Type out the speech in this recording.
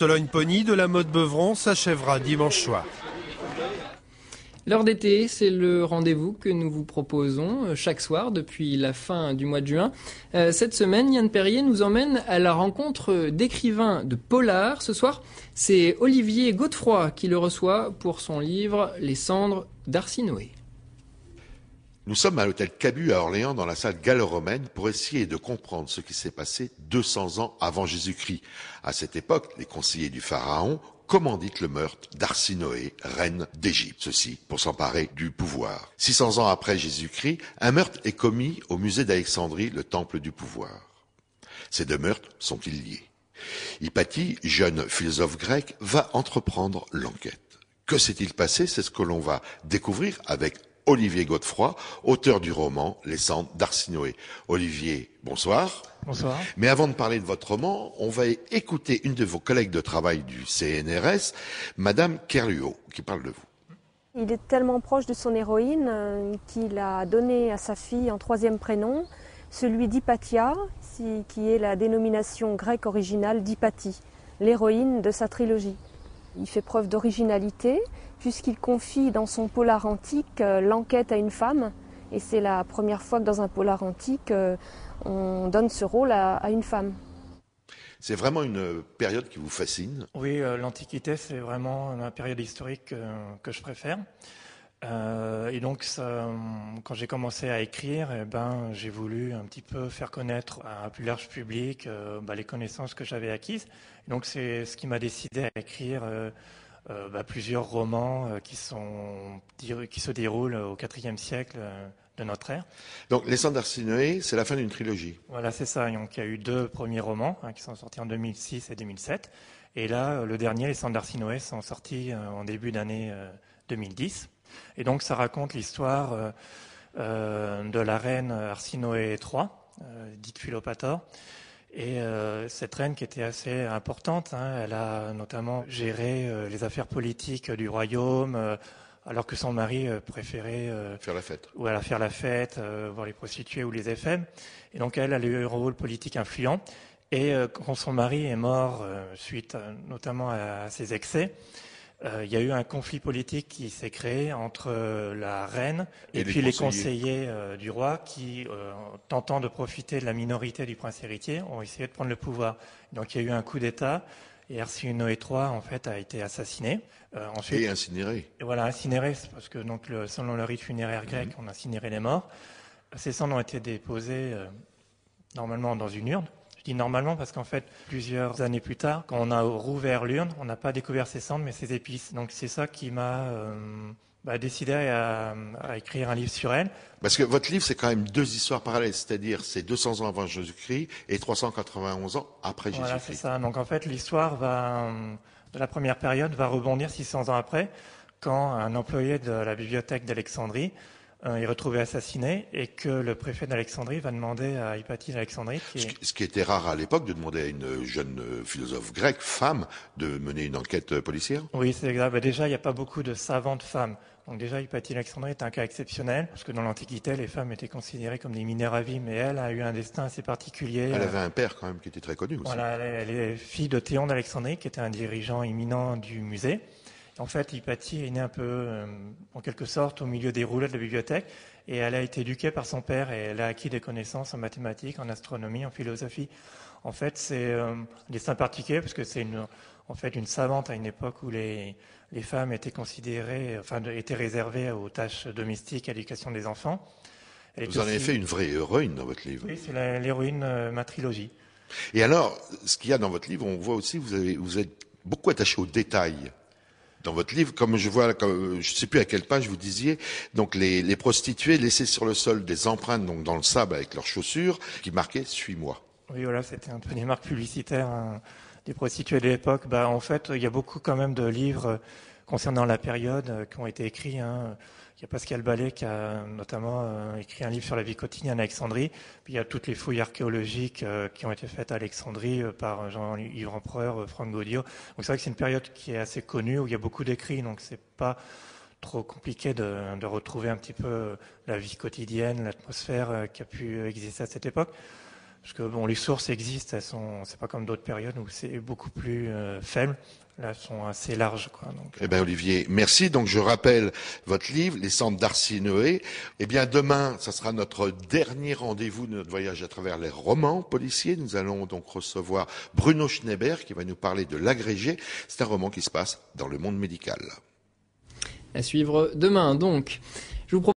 Sologne-Pony de la Motte Beuvron s'achèvera dimanche soir. L'heure d'été, c'est le rendez-vous que nous vous proposons chaque soir depuis la fin du mois de juin. Cette semaine, Yann Perrier nous emmène à la rencontre d'écrivains de polar. Ce soir, c'est Olivier Godefroy qui le reçoit pour son livre « Les cendres d'Arsinoé ». Nous sommes à l'hôtel Cabu à Orléans dans la salle gallo-romaine pour essayer de comprendre ce qui s'est passé 200 ans avant Jésus-Christ. À cette époque, les conseillers du pharaon commanditent le meurtre d'Arsinoé, reine d'Égypte. Ceci pour s'emparer du pouvoir. 600 ans après Jésus-Christ, un meurtre est commis au musée d'Alexandrie, le temple du pouvoir. Ces deux meurtres sont-ils liés? Hypatie, jeune philosophe grec, va entreprendre l'enquête. Que s'est-il passé? C'est ce que l'on va découvrir avec Olivier Godefroy, auteur du roman Les cendres d'Arsinoé. Olivier, bonsoir. Bonsoir. Mais avant de parler de votre roman, on va écouter une de vos collègues de travail du CNRS, Madame Kerluot, qui parle de vous. Il est tellement proche de son héroïne qu'il a donné à sa fille un troisième prénom, celui d'Hypatia, qui est la dénomination grecque originale d'Hypatie, l'héroïne de sa trilogie. Il fait preuve d'originalité puisqu'il confie dans son polar antique l'enquête à une femme. Et c'est la première fois que dans un polar antique, on donne ce rôle à une femme. C'est vraiment une période qui vous fascine? Oui, l'Antiquité, c'est vraiment la période historique que je préfère. Et donc, ça, quand j'ai commencé à écrire, j'ai voulu un petit peu faire connaître à un plus large public les connaissances que j'avais acquises. Et donc, c'est ce qui m'a décidé à écrire plusieurs romans qui se déroulent au IVe siècle de notre ère. Donc, Les cendres d'Arsinoé, c'est la fin d'une trilogie. Voilà, c'est ça. Donc, il y a eu deux premiers romans qui sont sortis en 2006 et 2007. Et là, le dernier, Les cendres d'Arsinoé, sont sortis en début d'année 2010. Et donc, ça raconte l'histoire de la reine Arsinoé III, dite Philopator. Et cette reine qui était assez importante, elle a notamment géré les affaires politiques du royaume, alors que son mari préférait faire la fête. Voilà, faire la fête, voir les prostituées ou les FM. Et donc elle a eu un rôle politique influent. Et quand son mari est mort, suite notamment à ses excès, il y a eu un conflit politique qui s'est créé entre la reine et puis les conseillers du roi qui, tentant de profiter de la minorité du prince héritier, ont essayé de prendre le pouvoir. Donc il y a eu un coup d'État et Arsinoé III en fait a été assassiné. Ensuite, et incinéré. Et voilà, incinéré, parce que donc selon le rite funéraire grec, on incinérait les morts. Ces cendres ont été déposées normalement dans une urne. Je dis normalement parce qu'en fait, plusieurs années plus tard, quand on a rouvert l'urne, on n'a pas découvert ses cendres, mais ses épices. Donc c'est ça qui m'a décidé à écrire un livre sur elle. Parce que votre livre, c'est quand même deux histoires parallèles, c'est-à-dire c'est 200 ans avant Jésus-Christ et 391 ans après Jésus-Christ. Voilà, c'est ça. Donc en fait, l'histoire de la première période va rebondir 600 ans après, quand un employé de la bibliothèque d'Alexandrie est retrouvé assassiné et que le préfet d'Alexandrie va demander à Hypatie d'Alexandrie... Ce qui était rare à l'époque, de demander à une jeune philosophe grecque, femme, de mener une enquête policière. Oui, c'est exact. Déjà, il n'y a pas beaucoup de savantes femmes. Donc déjà, Hypatie d'Alexandrie est un cas exceptionnel, parce que dans l'Antiquité, les femmes étaient considérées comme des minérales, mais elle a eu un destin assez particulier. Elle avait un père quand même qui était très connu aussi. Voilà, elle est fille de Théon d'Alexandrie, qui était un dirigeant éminent du musée. En fait, Hypatie est née un peu, en quelque sorte, au milieu des rouleaux de la bibliothèque, et elle a été éduquée par son père, et elle a acquis des connaissances en mathématiques, en astronomie, en philosophie. En fait, c'est un destin particulier, parce que c'est une savante à une époque où les femmes étaient considérées, étaient réservées aux tâches domestiques, à l'éducation des enfants. Vous en avez fait une vraie héroïne dans votre livre. Oui, c'est l'héroïne, ma trilogie. Et alors, ce qu'il y a dans votre livre, on voit aussi, vous êtes beaucoup attaché aux détails. Dans votre livre, comme je vois, je ne sais plus à quelle page vous disiez, donc les prostituées laissaient sur le sol des empreintes donc dans le sable avec leurs chaussures qui marquaient « Suis-moi ». Oui, voilà, c'était un peu des marques publicitaires des prostituées de l'époque. En fait, il y a beaucoup quand même de livres concernant la période qui ont été écrits. Il y a Pascal Ballet qui a notamment écrit un livre sur la vie quotidienne à Alexandrie. Puis il y a toutes les fouilles archéologiques qui ont été faites à Alexandrie par Jean-Yves Empereur, Franck Gaudio. Donc c'est vrai que c'est une période qui est assez connue, où il y a beaucoup d'écrits, donc c'est pas trop compliqué de retrouver un petit peu la vie quotidienne, l'atmosphère qui a pu exister à cette époque. Parce que bon, les sources existent, c'est pas comme d'autres périodes où c'est beaucoup plus faible. Là, elles sont assez larges, quoi. Donc, Eh bien, Olivier, merci. Donc, je rappelle votre livre, Les Cendres d'Arsinoé. Eh bien, demain, ça sera notre dernier rendez-vous de notre voyage à travers les romans policiers. Nous allons donc recevoir Bruno Schneiber qui va nous parler de L'Agrégé. C'est un roman qui se passe dans le monde médical. À suivre demain, donc. Je vous propose